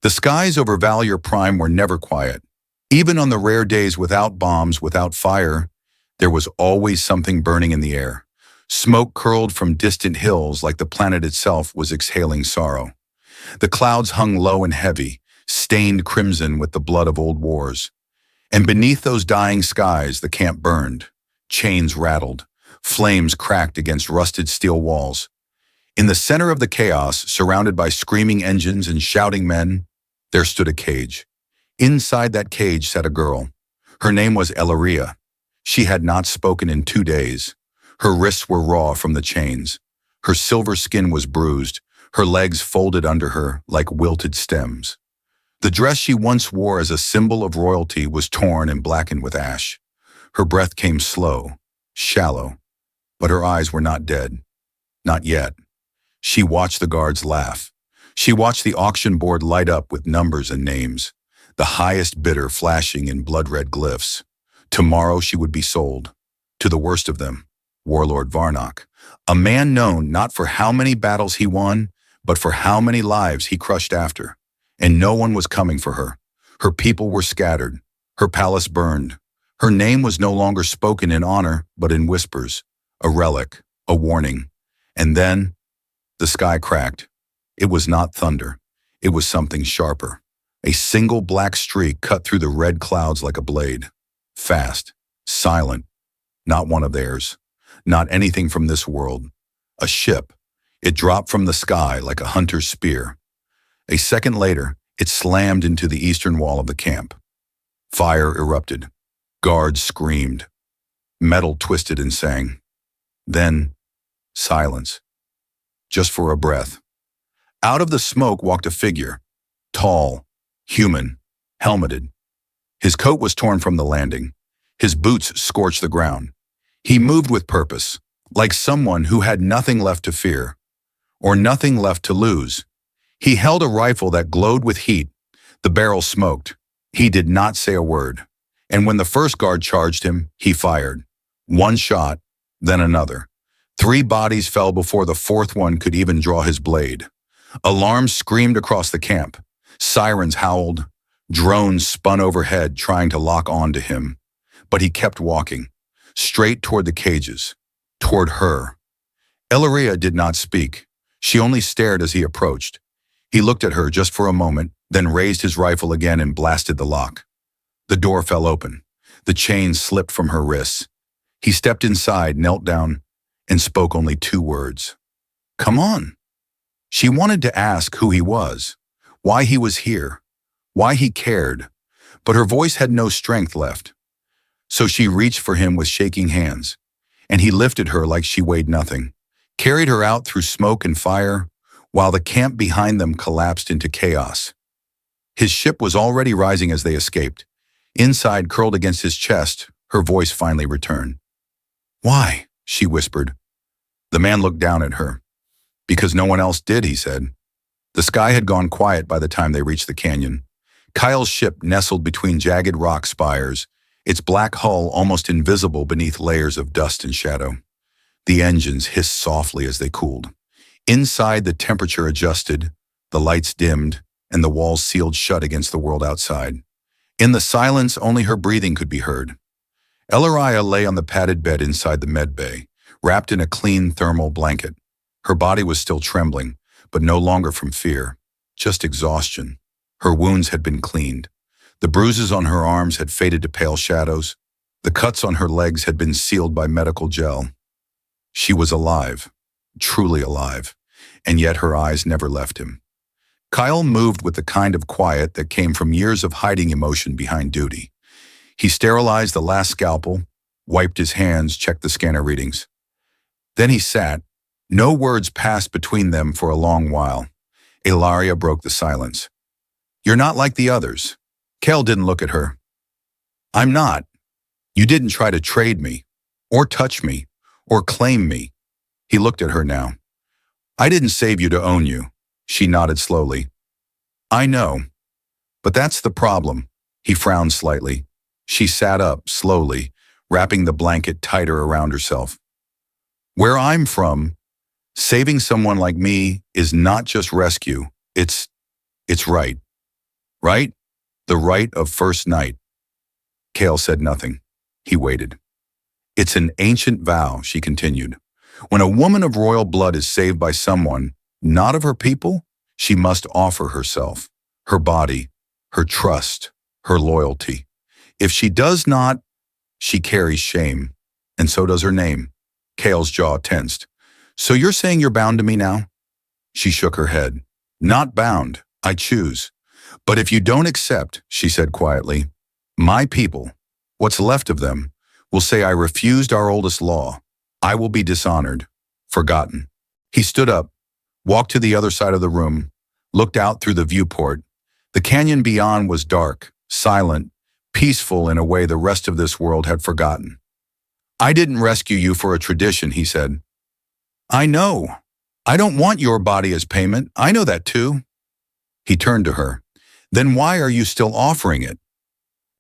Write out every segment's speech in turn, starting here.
The skies over Valier Prime were never quiet. Even on the rare days without bombs, without fire, there was always something burning in the air. Smoke curled from distant hills like the planet itself was exhaling sorrow. The clouds hung low and heavy, stained crimson with the blood of old wars. And beneath those dying skies, the camp burned. Chains rattled. Flames cracked against rusted steel walls. In the center of the chaos, surrounded by screaming engines and shouting men, there stood a cage. Inside that cage sat a girl. Her name was Elaria. She had not spoken in 2 days. Her wrists were raw from the chains. Her silver skin was bruised, her legs folded under her like wilted stems. The dress she once wore as a symbol of royalty was torn and blackened with ash. Her breath came slow, shallow, but her eyes were not dead. Not yet. She watched the guards laugh. She watched the auction board light up with numbers and names, the highest bidder flashing in blood-red glyphs. Tomorrow she would be sold. To the worst of them, Warlord Varnock, a man known not for how many battles he won, but for how many lives he crushed after. And no one was coming for her. Her people were scattered. Her palace burned. Her name was no longer spoken in honor, but in whispers. A relic, a warning. And then, the sky cracked. It was not thunder. It was something sharper. A single black streak cut through the red clouds like a blade. Fast, silent, not one of theirs. Not anything from this world. A ship. It dropped from the sky like a hunter's spear. A second later, it slammed into the eastern wall of the camp. Fire erupted. Guards screamed. Metal twisted and sang. Then, silence. Just for a breath. Out of the smoke walked a figure. Tall, human, helmeted. His coat was torn from the landing. His boots scorched the ground. He moved with purpose, like someone who had nothing left to fear, or nothing left to lose. He held a rifle that glowed with heat. The barrel smoked. He did not say a word. And when the first guard charged him, he fired. One shot, then another. 3 bodies fell before the 4th one could even draw his blade. Alarms screamed across the camp. Sirens howled. Drones spun overhead trying to lock on to him. But he kept walking. Straight toward the cages, toward her. Elaria did not speak. She only stared as he approached. He looked at her just for a moment, then raised his rifle again and blasted the lock. The door fell open. The chain slipped from her wrists. He stepped inside, knelt down, and spoke only 2 words. "Come on." She wanted to ask who he was, why he was here, why he cared, but her voice had no strength left. So she reached for him with shaking hands, and he lifted her like she weighed nothing, carried her out through smoke and fire, while the camp behind them collapsed into chaos. His ship was already rising as they escaped. Inside, curled against his chest, her voice finally returned. "Why?" she whispered. The man looked down at her. "Because no one else did," he said. The sky had gone quiet by the time they reached the canyon. Kyle's ship nestled between jagged rock spires, its black hull almost invisible beneath layers of dust and shadow. The engines hissed softly as they cooled. Inside, the temperature adjusted, the lights dimmed, and the walls sealed shut against the world outside. In the silence, only her breathing could be heard. Elaria lay on the padded bed inside the med bay, wrapped in a clean thermal blanket. Her body was still trembling, but no longer from fear, just exhaustion. Her wounds had been cleaned. The bruises on her arms had faded to pale shadows. The cuts on her legs had been sealed by medical gel. She was alive, truly alive, and yet her eyes never left him. Kyle moved with the kind of quiet that came from years of hiding emotion behind duty. He sterilized the last scalpel, wiped his hands, checked the scanner readings. Then he sat. No words passed between them for a long while. Elaria broke the silence. "You're not like the others." Kel didn't look at her. "I'm not. You didn't try to trade me, or touch me, or claim me." He looked at her now. "I didn't save you to own you." She nodded slowly. "I know. But that's the problem." He frowned slightly. She sat up, slowly, wrapping the blanket tighter around herself. "Where I'm from, saving someone like me is not just rescue, it's right." right? The right of first night. Kale said nothing. He waited. It's an ancient vow, she continued. When a woman of royal blood is saved by someone, not of her people, she must offer herself, her body, her trust, her loyalty. If she does not, she carries shame, and so does her name. Kale's jaw tensed. So you're saying you're bound to me now? She shook her head. Not bound, I choose. But if you don't accept, she said quietly, my people, what's left of them, will say I refused our oldest law. I will be dishonored, forgotten. He stood up, walked to the other side of the room, looked out through the viewport. The canyon beyond was dark, silent, peaceful in a way the rest of this world had forgotten. I didn't rescue you for a tradition, he said. I know. I don't want your body as payment. I know that too. He turned to her. Then why are you still offering it?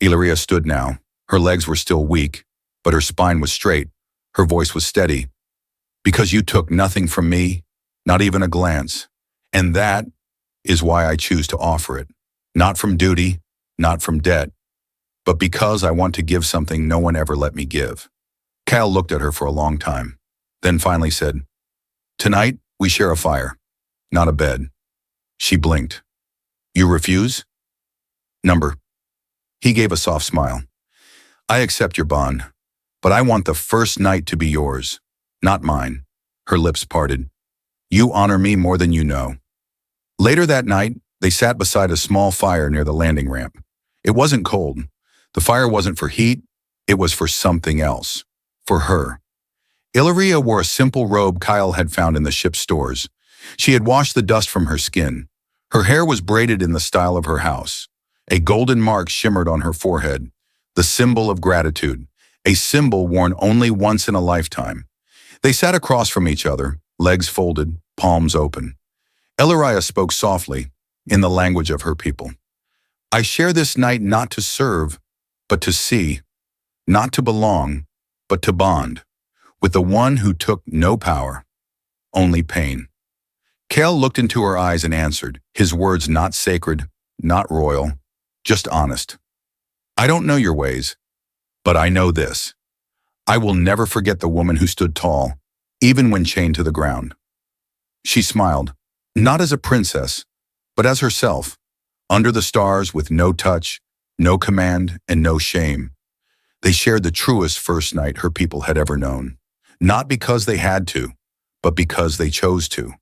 Illyria stood now. Her legs were still weak, but her spine was straight. Her voice was steady. Because you took nothing from me, not even a glance. And that is why I choose to offer it. Not from duty, not from debt, but because I want to give something no one ever let me give. Cal looked at her for a long time, then finally said, Tonight, we share a fire, not a bed. She blinked. You refuse? Number. He gave a soft smile. I accept your bond, but I want the first night to be yours, not mine. Her lips parted. You honor me more than you know. Later that night, they sat beside a small fire near the landing ramp. It wasn't cold. The fire wasn't for heat. It was for something else. For her. Illyria wore a simple robe Kyle had found in the ship's stores. She had washed the dust from her skin. Her hair was braided in the style of her house. A golden mark shimmered on her forehead, the symbol of gratitude, a symbol worn only once in a lifetime. They sat across from each other, legs folded, palms open. Illyria spoke softly, in the language of her people. I share this night not to serve, but to see, not to belong, but to bond, with the one who took no power, only pain. Kale looked into her eyes and answered, his words not sacred, not royal, just honest. I don't know your ways, but I know this. I will never forget the woman who stood tall, even when chained to the ground. She smiled, not as a princess, but as herself, under the stars with no touch, no command, and no shame. They shared the truest first night her people had ever known, not because they had to, but because they chose to.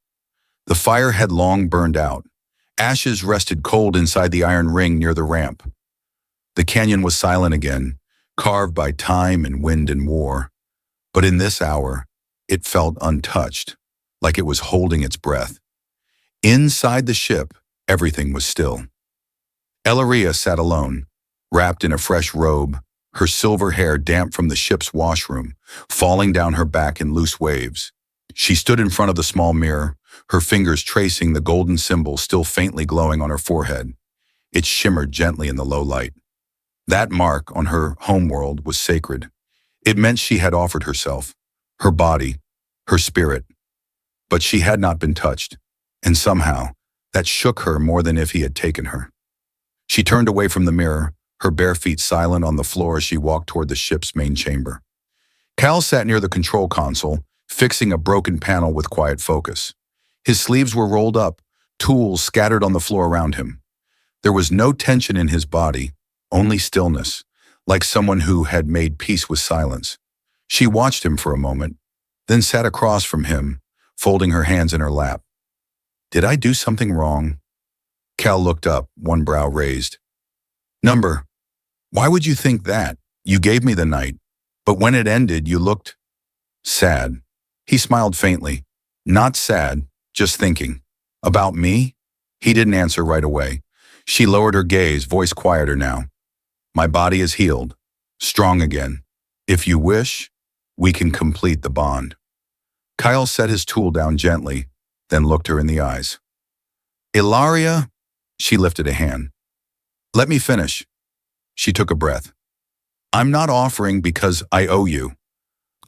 The fire had long burned out. Ashes rested cold inside the iron ring near the ramp. The canyon was silent again, carved by time and wind and war. But in this hour, it felt untouched, like it was holding its breath. Inside the ship, everything was still. Illyria sat alone, wrapped in a fresh robe, her silver hair damp from the ship's washroom, falling down her back in loose waves. She stood in front of the small mirror, her fingers tracing the golden symbol still faintly glowing on her forehead. It shimmered gently in the low light. That mark on her homeworld was sacred. It meant she had offered herself, her body, her spirit. But she had not been touched, and somehow, that shook her more than if he had taken her. She turned away from the mirror, her bare feet silent on the floor as she walked toward the ship's main chamber. Cal sat near the control console, fixing a broken panel with quiet focus. His sleeves were rolled up, tools scattered on the floor around him. There was no tension in his body, only stillness, like someone who had made peace with silence. She watched him for a moment, then sat across from him, folding her hands in her lap. Did I do something wrong? Cal looked up, one brow raised. Number, why would you think that? You gave me the night, but when it ended, you looked sad. He smiled faintly. Not sad, just thinking. About me? He didn't answer right away. She lowered her gaze, voice quieter now. My body is healed, strong again. If you wish, we can complete the bond. Kyle set his tool down gently, then looked her in the eyes. Illyria, she lifted a hand. Let me finish. She took a breath. I'm not offering because I owe you.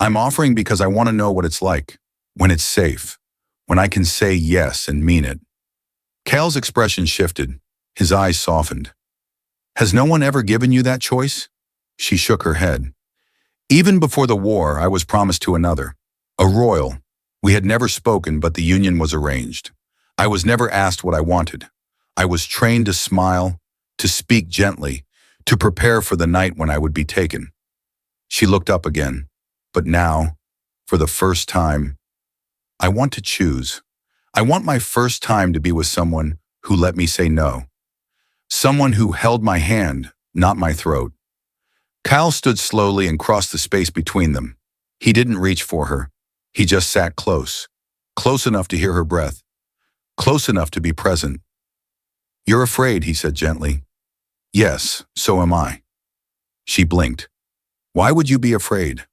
I'm offering because I want to know what it's like, when it's safe, when I can say yes and mean it. Cal's expression shifted. His eyes softened. Has no one ever given you that choice? She shook her head. Even before the war, I was promised to another. A royal. We had never spoken, but the union was arranged. I was never asked what I wanted. I was trained to smile, to speak gently, to prepare for the night when I would be taken. She looked up again. But now, for the first time, I want to choose. I want my first time to be with someone who let me say no. Someone who held my hand, not my throat. Kyle stood slowly and crossed the space between them. He didn't reach for her. He just sat close, close enough to hear her breath, close enough to be present. You're afraid, he said gently. Yes, so am I. She blinked. Why would you be afraid?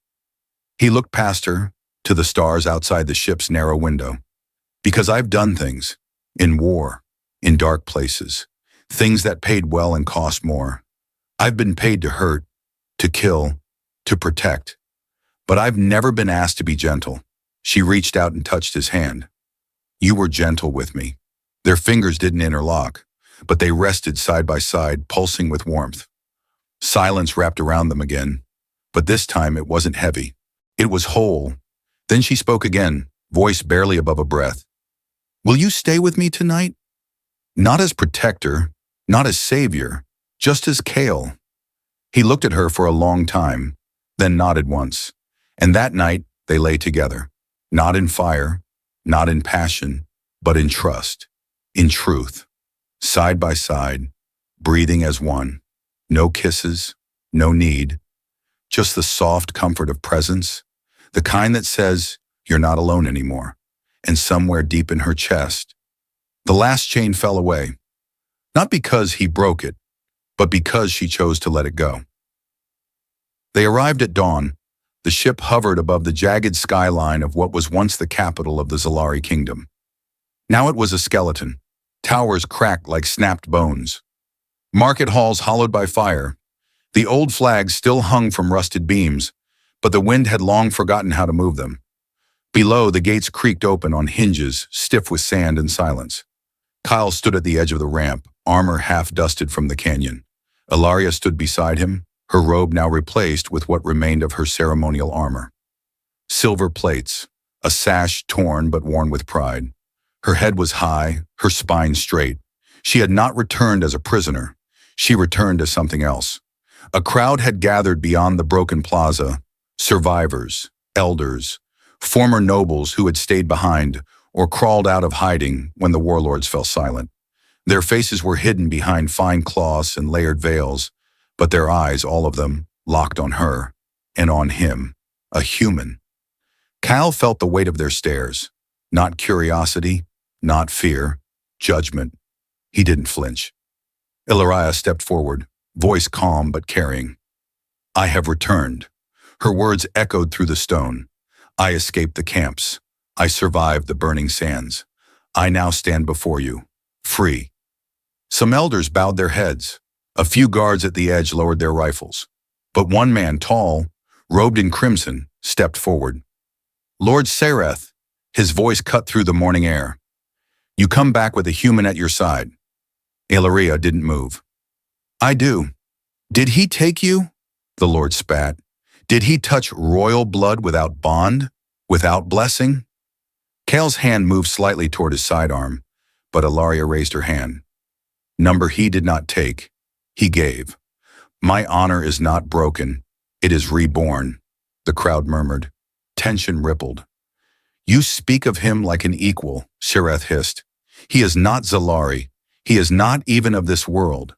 He looked past her, to the stars outside the ship's narrow window. Because I've done things, in war, in dark places, things that paid well and cost more. I've been paid to hurt, to kill, to protect. But I've never been asked to be gentle. She reached out and touched his hand. You were gentle with me. Their fingers didn't interlock, but they rested side by side, pulsing with warmth. Silence wrapped around them again, but this time it wasn't heavy. It was whole. Then she spoke again, voice barely above a breath. Will you stay with me tonight? Not as protector, not as savior, just as Kale. He looked at her for a long time, then nodded once. And that night, they lay together. Not in fire, not in passion, but in trust, in truth. Side by side, breathing as one. No kisses, no need. Just the soft comfort of presence, the kind that says, you're not alone anymore. And somewhere deep in her chest, the last chain fell away. Not because he broke it, but because she chose to let it go. They arrived at dawn. The ship hovered above the jagged skyline of what was once the capital of the Zalari kingdom. Now it was a skeleton, towers cracked like snapped bones. Market halls hollowed by fire. The old flags still hung from rusted beams, but the wind had long forgotten how to move them. Below, the gates creaked open on hinges, stiff with sand and silence. Kyle stood at the edge of the ramp, armor half dusted from the canyon. Ilaria stood beside him, her robe now replaced with what remained of her ceremonial armor. Silver plates, a sash torn but worn with pride. Her head was high, her spine straight. She had not returned as a prisoner. She returned as something else. A crowd had gathered beyond the broken plaza, survivors, elders, former nobles who had stayed behind or crawled out of hiding when the warlords fell silent. Their faces were hidden behind fine cloths and layered veils, but their eyes, all of them, locked on her and on him, a human. Cal felt the weight of their stares, not curiosity, not fear, judgment. He didn't flinch. Ilaria stepped forward, voice calm but caring. I have returned. Her words echoed through the stone. I escaped the camps. I survived the burning sands. I now stand before you, free. Some elders bowed their heads. A few guards at the edge lowered their rifles. But one man, tall, robed in crimson, stepped forward. Lord Sereth, his voice cut through the morning air. You come back with a human at your side. Ilaria didn't move. I do. Did he take you? The Lord spat. Did he touch royal blood without bond, without blessing? Kale's hand moved slightly toward his sidearm, but Ilaria raised her hand. Number he did not take, he gave. My honor is not broken, it is reborn, the crowd murmured. Tension rippled. You speak of him like an equal, Sereth hissed. He is not Zalari. He is not even of this world.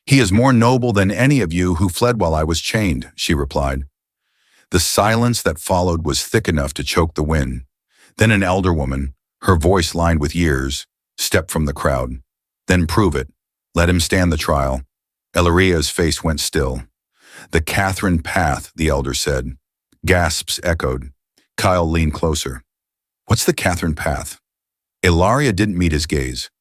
He is more noble than any of you who fled while I was chained, she replied. The silence that followed was thick enough to choke the wind. Then an elder woman, her voice lined with years, stepped from the crowd. Then prove it. Let him stand the trial. Ilaria's face went still. The Catherine path, the elder said. Gasps echoed. Kyle leaned closer. What's the Catherine path? Ilaria didn't meet his gaze.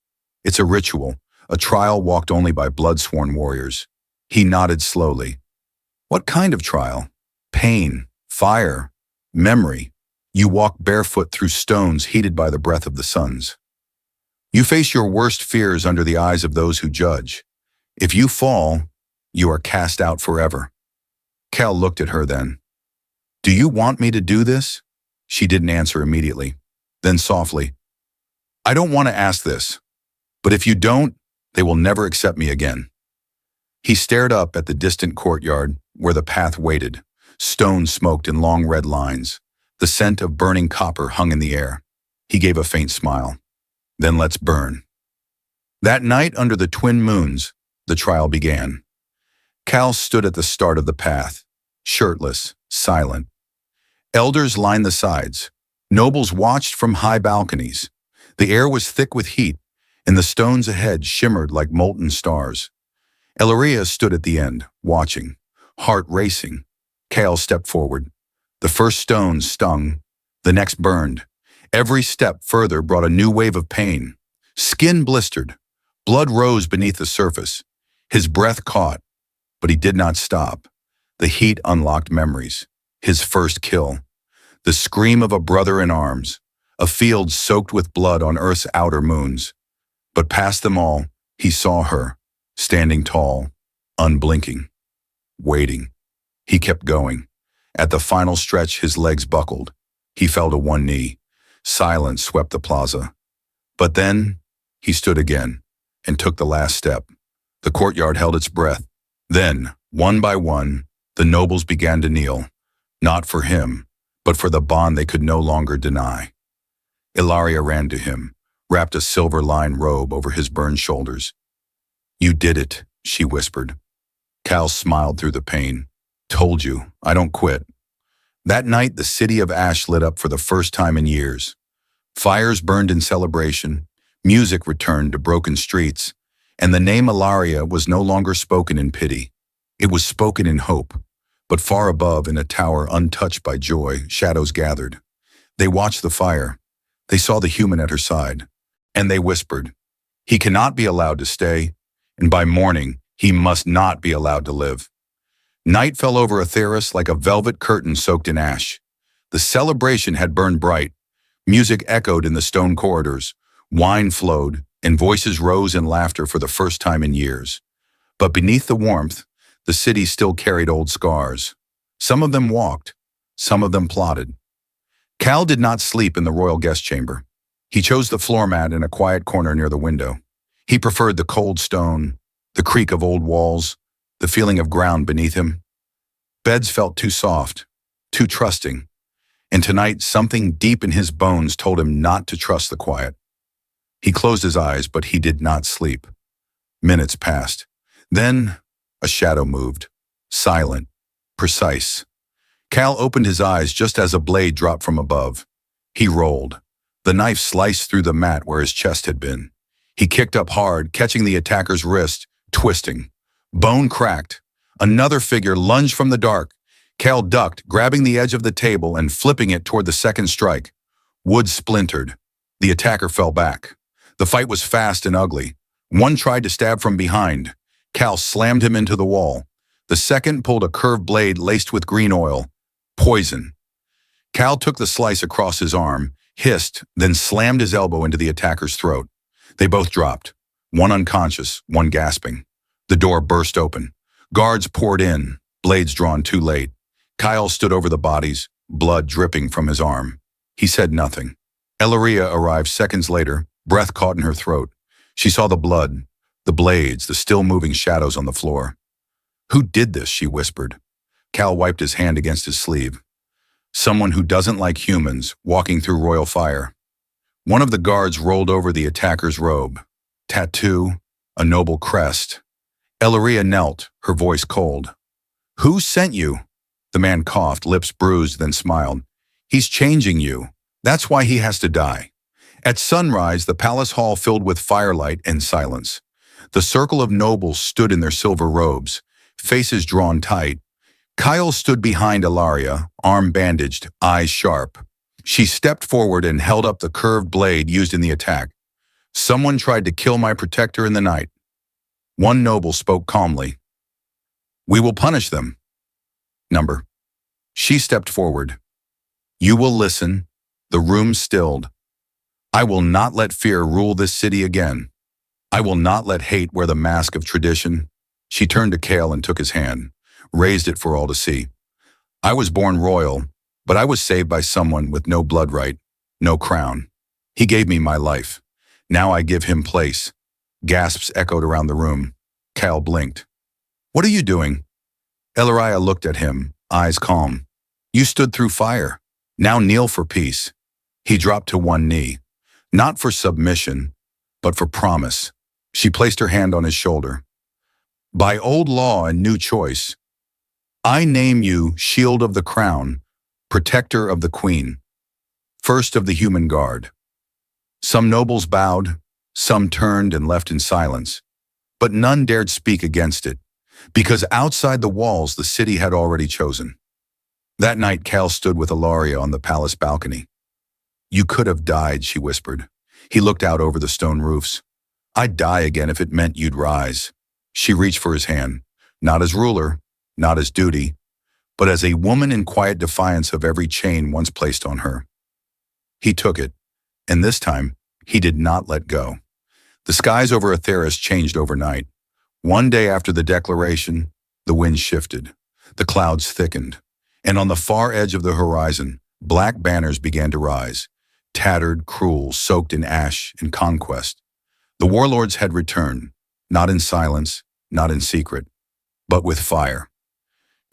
It's a ritual, a trial walked only by blood-sworn warriors. He nodded slowly. What kind of trial? Pain, fire, memory. You walk barefoot through stones heated by the breath of the suns. You face your worst fears under the eyes of those who judge. If you fall, you are cast out forever. Cal looked at her then. Do you want me to do this? She didn't answer immediately. Then softly, I don't want to ask this, but if you don't, they will never accept me again. He stared up at the distant courtyard where the path waited. Stone smoked in long red lines. The scent of burning copper hung in the air. He gave a faint smile. Then let's burn. That night under the twin moons, the trial began. Cal stood at the start of the path, shirtless, silent. Elders lined the sides. Nobles watched from high balconies. The air was thick with heat, and the stones ahead shimmered like molten stars. Elaria stood at the end, watching, heart racing. Cal stepped forward. The first stone stung, the next burned. Every step further brought a new wave of pain. Skin blistered. Blood rose beneath the surface. His breath caught, but he did not stop. The heat unlocked memories. His first kill. The scream of a brother in arms. A field soaked with blood on Earth's outer moons. But past them all, he saw her, standing tall, unblinking, waiting. He kept going. At the final stretch, his legs buckled. He fell to one knee. Silence swept the plaza. But then, he stood again and took the last step. The courtyard held its breath. Then, one by one, the nobles began to kneel, not for him, but for the bond they could no longer deny. Ilaria ran to him, wrapped a silver-lined robe over his burned shoulders. You did it, she whispered. Cal smiled through the pain. Told you, I don't quit. That night, the city of Ash lit up for the first time in years. Fires burned in celebration, music returned to broken streets, and the name Ilaria was no longer spoken in pity. It was spoken in hope. But far above, in a tower untouched by joy, shadows gathered. They watched the fire. They saw the human at her side. And they whispered, he cannot be allowed to stay, and by morning, he must not be allowed to live. Night fell over Atheris like a velvet curtain soaked in ash. The celebration had burned bright. Music echoed in the stone corridors. Wine flowed, and voices rose in laughter for the first time in years. But beneath the warmth, the city still carried old scars. Some of them walked, some of them plotted. Cal did not sleep in the royal guest chamber. He chose the floor mat in a quiet corner near the window. He preferred the cold stone, the creak of old walls, the feeling of ground beneath him. Beds felt too soft, too trusting, and tonight something deep in his bones told him not to trust the quiet. He closed his eyes, but he did not sleep. Minutes passed. Then a shadow moved, silent, precise. Cal opened his eyes just as a blade dropped from above. He rolled. The knife sliced through the mat where his chest had been. He kicked up hard, catching the attacker's wrist, twisting. Bone cracked. Another figure lunged from the dark. Cal ducked, grabbing the edge of the table and flipping it toward the second strike. Wood splintered. The attacker fell back. The fight was fast and ugly. One tried to stab from behind. Cal slammed him into the wall. The second pulled a curved blade laced with green oil. Poison. Cal took the slice across his arm, hissed, then slammed his elbow into the attacker's throat. They both dropped, one unconscious, one gasping. The door burst open. Guards poured in, blades drawn too late. Kyle stood over the bodies, blood dripping from his arm. He said nothing. Elaria arrived seconds later, breath caught in her throat. She saw the blood, the blades, the still-moving shadows on the floor. Who did this? She whispered. Cal wiped his hand against his sleeve. Someone who doesn't like humans, walking through royal fire. One of the guards rolled over the attacker's robe. Tattoo, a noble crest. Elaria knelt, her voice cold. Who sent you? The man coughed, lips bruised, then smiled. He's changing you. That's why he has to die. At sunrise, the palace hall filled with firelight and silence. The circle of nobles stood in their silver robes, faces drawn tight. Kyle stood behind Ilaria, arm bandaged, eyes sharp. She stepped forward and held up the curved blade used in the attack. Someone tried to kill my protector in the night. One noble spoke calmly. We will punish them. Number. She stepped forward. You will listen. The room stilled. I will not let fear rule this city again. I will not let hate wear the mask of tradition. She turned to Kale and took his hand, raised it for all to see. I was born royal, but I was saved by someone with no blood right, no crown. He gave me my life. Now I give him place. Gasps echoed around the room. Kale blinked. What are you doing? Elaria looked at him, eyes calm. You stood through fire. Now kneel for peace. He dropped to one knee, not for submission, but for promise. She placed her hand on his shoulder. By old law and new choice, I name you Shield of the Crown, Protector of the Queen, First of the Human Guard. Some nobles bowed, some turned and left in silence, but none dared speak against it, because outside the walls the city had already chosen. That night Cal stood with Elaria on the palace balcony. You could have died, she whispered. He looked out over the stone roofs. I'd die again if it meant you'd rise. She reached for his hand, not as ruler, not as duty, but as a woman in quiet defiance of every chain once placed on her. He took it, and this time, he did not let go. The skies over Atheris changed overnight. One day after the declaration, the wind shifted, the clouds thickened, and on the far edge of the horizon, black banners began to rise, tattered, cruel, soaked in ash and conquest. The warlords had returned, not in silence, not in secret, but with fire.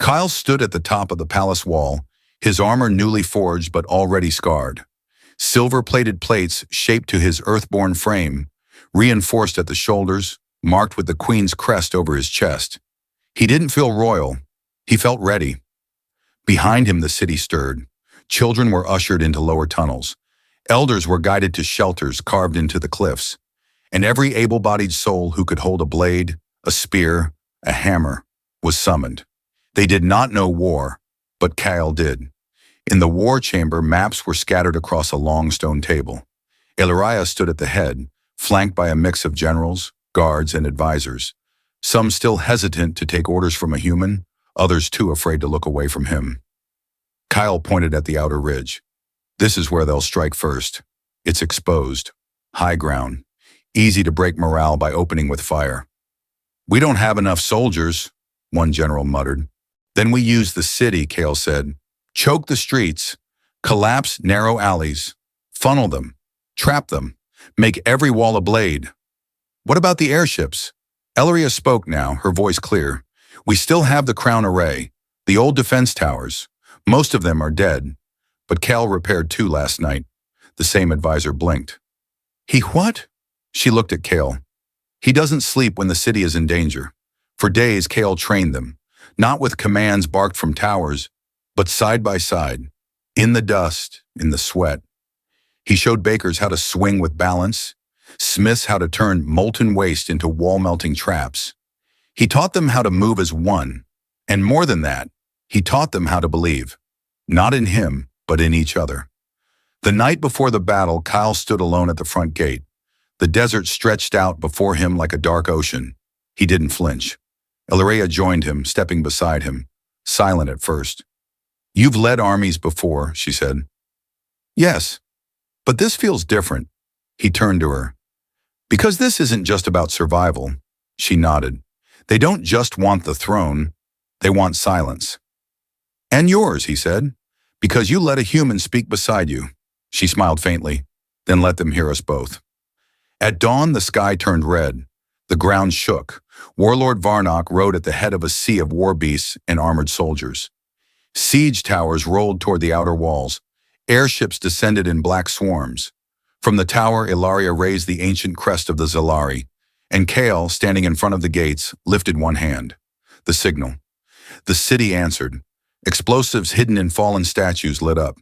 Kyle stood at the top of the palace wall, his armor newly forged but already scarred. Silver-plated plates shaped to his earthborn frame, reinforced at the shoulders, marked with the queen's crest over his chest. He didn't feel royal. He felt ready. Behind him the city stirred. Children were ushered into lower tunnels. Elders were guided to shelters carved into the cliffs. And every able-bodied soul who could hold a blade, a spear, a hammer, was summoned. They did not know war, but Kyle did. In the war chamber, maps were scattered across a long stone table. Elaria stood at the head, flanked by a mix of generals, guards, and advisors, some still hesitant to take orders from a human, others too afraid to look away from him. Kyle pointed at the outer ridge. This is where they'll strike first. It's exposed, high ground, easy to break morale by opening with fire. We don't have enough soldiers, one general muttered. Then we use the city, Kale said. Choke the streets, collapse narrow alleys, funnel them, trap them, make every wall a blade. What about the airships? Elaria spoke now, her voice clear. We still have the Crown Array, the old defense towers. Most of them are dead, but Cal repaired 2 last night. The same advisor blinked. He what? She looked at Kale. He doesn't sleep when the city is in danger. For days, Kale trained them, not with commands barked from towers, but side by side, in the dust, in the sweat. He showed bakers how to swing with balance, smiths how to turn molten waste into wall-melting traps. He taught them how to move as one, and more than that, he taught them how to believe, not in him, but in each other. The night before the battle, Kyle stood alone at the front gate. The desert stretched out before him like a dark ocean. He didn't flinch. Elaria joined him, stepping beside him, silent at first. You've led armies before, she said. Yes, but this feels different. He turned to her. Because this isn't just about survival. She nodded. They don't just want the throne, they want silence. And yours, he said, because you let a human speak beside you. She smiled faintly, then let them hear us both. At dawn, the sky turned red. The ground shook. Warlord Varnock rode at the head of a sea of war beasts and armored soldiers. Siege towers rolled toward the outer walls. Airships descended in black swarms. From the tower, Elaria raised the ancient crest of the Zalari, and Kale, standing in front of the gates, lifted one hand. The signal. The city answered. Explosives hidden in fallen statues lit up.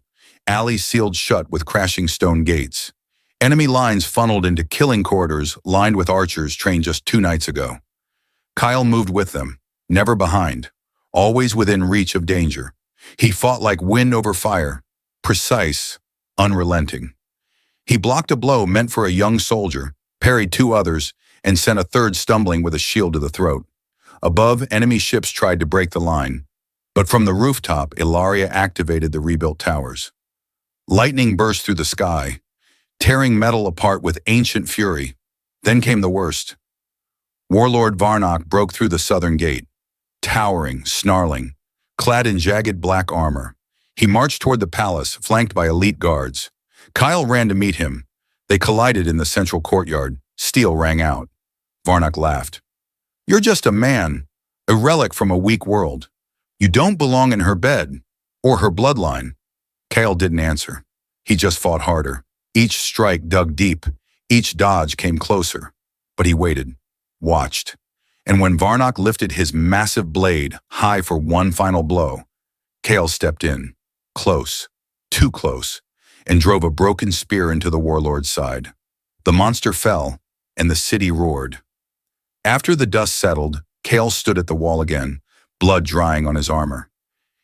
Alleys sealed shut with crashing stone gates. Enemy lines funneled into killing corridors lined with archers trained just 2 nights ago. Kyle moved with them, never behind, always within reach of danger. He fought like wind over fire, precise, unrelenting. He blocked a blow meant for a young soldier, parried 2 others, and sent a third stumbling with a shield to the throat. Above, enemy ships tried to break the line, but from the rooftop, Elaria activated the rebuilt towers. Lightning burst through the sky. tearing metal apart with ancient fury. Then came the worst. Warlord Varnock broke through the southern gate, towering, snarling, clad in jagged black armor. He marched toward the palace, flanked by elite guards. Kyle ran to meet him. They collided in the central courtyard. Steel rang out. Varnock laughed. "You're just a man, a relic from a weak world. You don't belong in her bed, or her bloodline." Kyle didn't answer. He just fought harder. Each strike dug deep. Each dodge came closer. But he waited, watched. And when Varnock lifted his massive blade high for one final blow, Kale stepped in, close, too close, and drove a broken spear into the warlord's side. The monster fell, and the city roared. After the dust settled, Kale stood at the wall again, blood drying on his armor.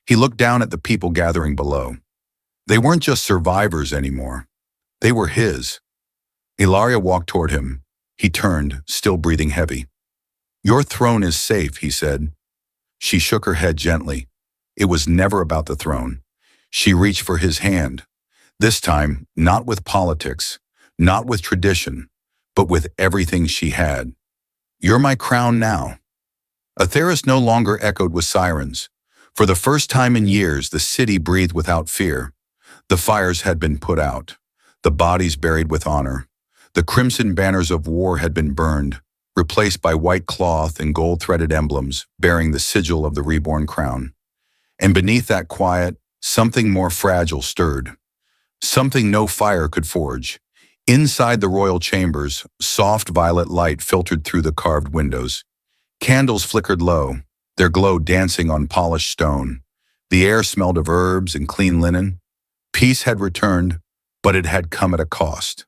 He looked down at the people gathering below. They weren't just survivors anymore. They were his. Ilaria walked toward him. He turned, still breathing heavy. "Your throne is safe," he said. She shook her head gently. It was never about the throne. She reached for his hand. This time, not with politics, not with tradition, but with everything she had. "You're my crown now." Atheris no longer echoed with sirens. For the first time in years, the city breathed without fear. The fires had been put out, the bodies buried with honor. The crimson banners of war had been burned, replaced by white cloth and gold-threaded emblems bearing the sigil of the reborn crown. And beneath that quiet, something more fragile stirred. Something no fire could forge. Inside the royal chambers, soft violet light filtered through the carved windows. Candles flickered low, their glow dancing on polished stone. The air smelled of herbs and clean linen. Peace had returned, but it had come at a cost.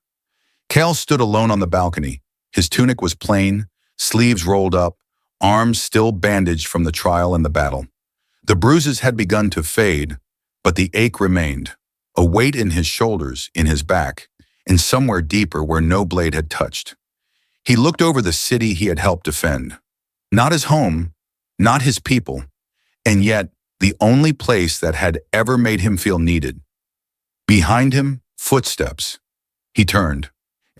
Cal stood alone on the balcony. His tunic was plain, sleeves rolled up, arms still bandaged from the trial and the battle. The bruises had begun to fade, but the ache remained, a weight in his shoulders, in his back, and somewhere deeper where no blade had touched. He looked over the city he had helped defend. Not his home, not his people, and yet the only place that had ever made him feel needed. Behind him, footsteps. He turned.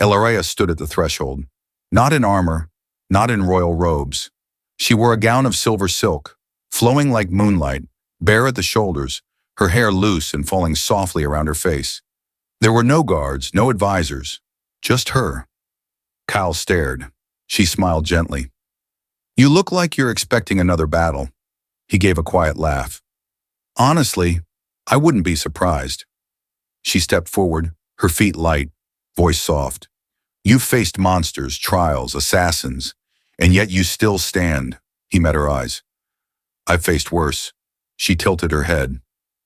Ilaria stood at the threshold, not in armor, not in royal robes. She wore a gown of silver silk, flowing like moonlight, bare at the shoulders, her hair loose and falling softly around her face. There were no guards, no advisors, just her. Kyle stared. She smiled gently. "You look like you're expecting another battle." He gave a quiet laugh. "Honestly, I wouldn't be surprised." She stepped forward, her feet light, voice soft. "You've faced monsters, trials, assassins, and yet you still stand." He met her eyes. "I've faced worse." She tilted her head.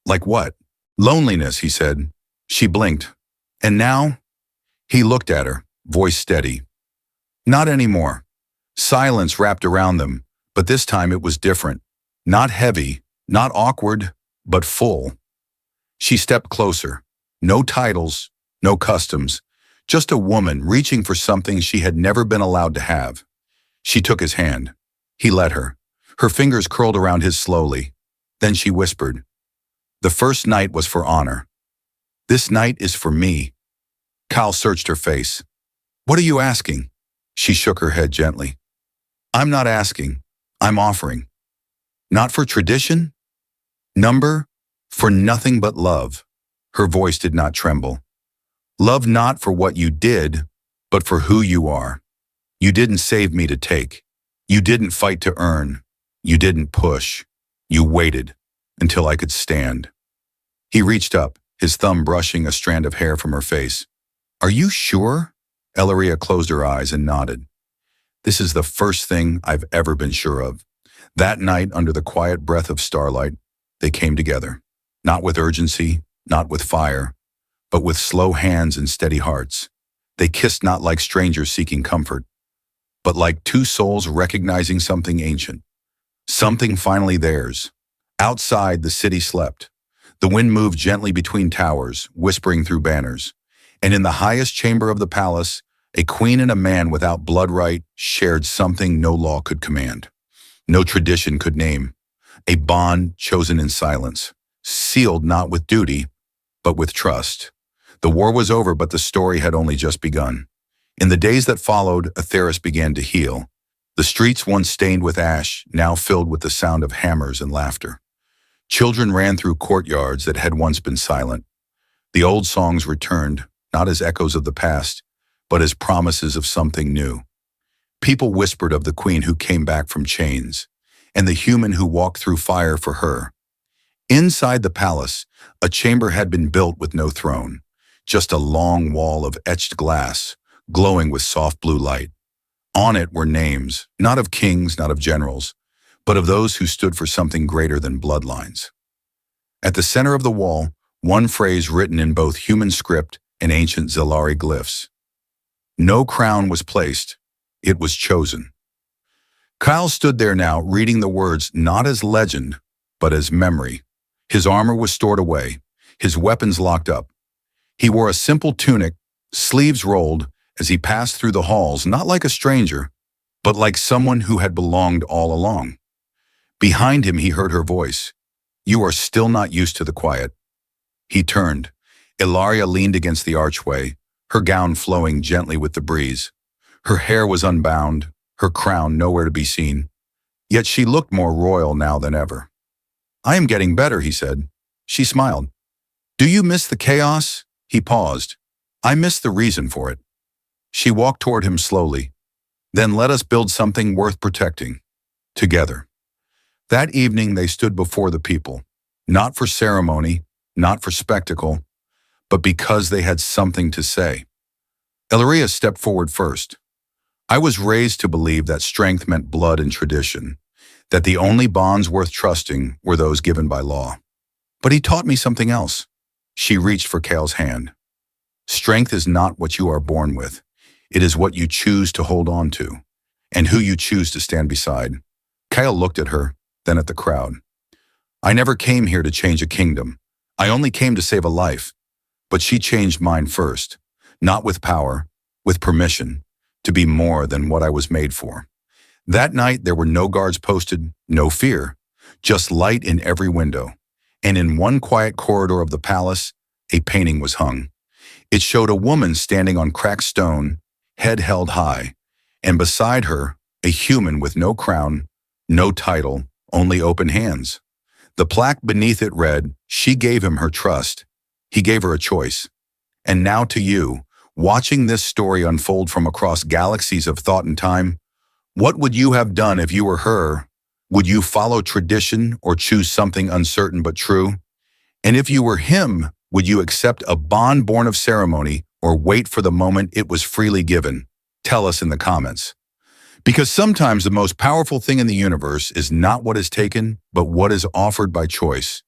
"Like what?" "Loneliness," he said. She blinked. "And now?" He looked at her, voice steady. "Not anymore." Silence wrapped around them, but this time it was different. Not heavy, not awkward, but full. She stepped closer. No titles, no customs, just a woman reaching for something she had never been allowed to have. She took his hand. He let her. Her fingers curled around his slowly. Then she whispered, "The first night was for honor. This night is for me." Kyle searched her face. "What are you asking?" She shook her head gently. "I'm not asking. I'm offering. Not for tradition? Number? For nothing but love." Her voice did not tremble. "Love not for what you did, but for who you are. You didn't save me to take. You didn't fight to earn. You didn't push. You waited until I could stand." He reached up, his thumb brushing a strand of hair from her face. "Are you sure?" Ilaria closed her eyes and nodded. "This is the first thing I've ever been sure of." That night, under the quiet breath of starlight, they came together, not with urgency, not with fire, but with slow hands and steady hearts. They kissed not like strangers seeking comfort, but like two souls recognizing something ancient, something finally theirs. Outside, the city slept. The wind moved gently between towers, whispering through banners. And in the highest chamber of the palace, a queen and a man without blood right shared something no law could command, no tradition could name, a bond chosen in silence, sealed not with duty, but with trust. The war was over, but the story had only just begun. In the days that followed, Atheris began to heal. The streets once stained with ash, now filled with the sound of hammers and laughter. Children ran through courtyards that had once been silent. The old songs returned, not as echoes of the past, but as promises of something new. People whispered of the queen who came back from chains, and the human who walked through fire for her. Inside the palace, a chamber had been built with no throne, just a long wall of etched glass, glowing with soft blue light. On it were names, not of kings, not of generals, but of those who stood for something greater than bloodlines. At the center of the wall, one phrase written in both human script and ancient Zelari glyphs. No crown was placed, it was chosen. Kyle stood there now, reading the words not as legend, but as memory. His armor was stored away, his weapons locked up. He wore a simple tunic, sleeves rolled, as he passed through the halls, not like a stranger, but like someone who had belonged all along. Behind him he heard her voice. "You are still not used to the quiet." He turned. Ilaria leaned against the archway, her gown flowing gently with the breeze. Her hair was unbound, her crown nowhere to be seen. Yet she looked more royal now than ever. "I am getting better," he said. She smiled. "Do you miss the chaos?" He paused. "I miss the reason for it." She walked toward him slowly. "Then let us build something worth protecting. Together." That evening they stood before the people, not for ceremony, not for spectacle, but because they had something to say. Ilaria stepped forward first. "I was raised to believe that strength meant blood and tradition, that the only bonds worth trusting were those given by law. But he taught me something else." She reached for Kale's hand. "Strength is not what you are born with. It is what you choose to hold on to, and who you choose to stand beside." Kale looked at her, then at the crowd. "I never came here to change a kingdom. I only came to save a life. But she changed mine first, not with power, with permission, to be more than what I was made for." That night there were no guards posted, no fear, just light in every window. And in one quiet corridor of the palace, a painting was hung. It showed a woman standing on cracked stone, head held high, and beside her, a human with no crown, no title, only open hands. The plaque beneath it read, "She gave him her trust. He gave her a choice." And now to you, watching this story unfold from across galaxies of thought and time, what would you have done if you were her? Would you follow tradition or choose something uncertain but true? And if you were him, would you accept a bond born of ceremony or wait for the moment it was freely given? Tell us in the comments. Because sometimes the most powerful thing in the universe is not what is taken, but what is offered by choice.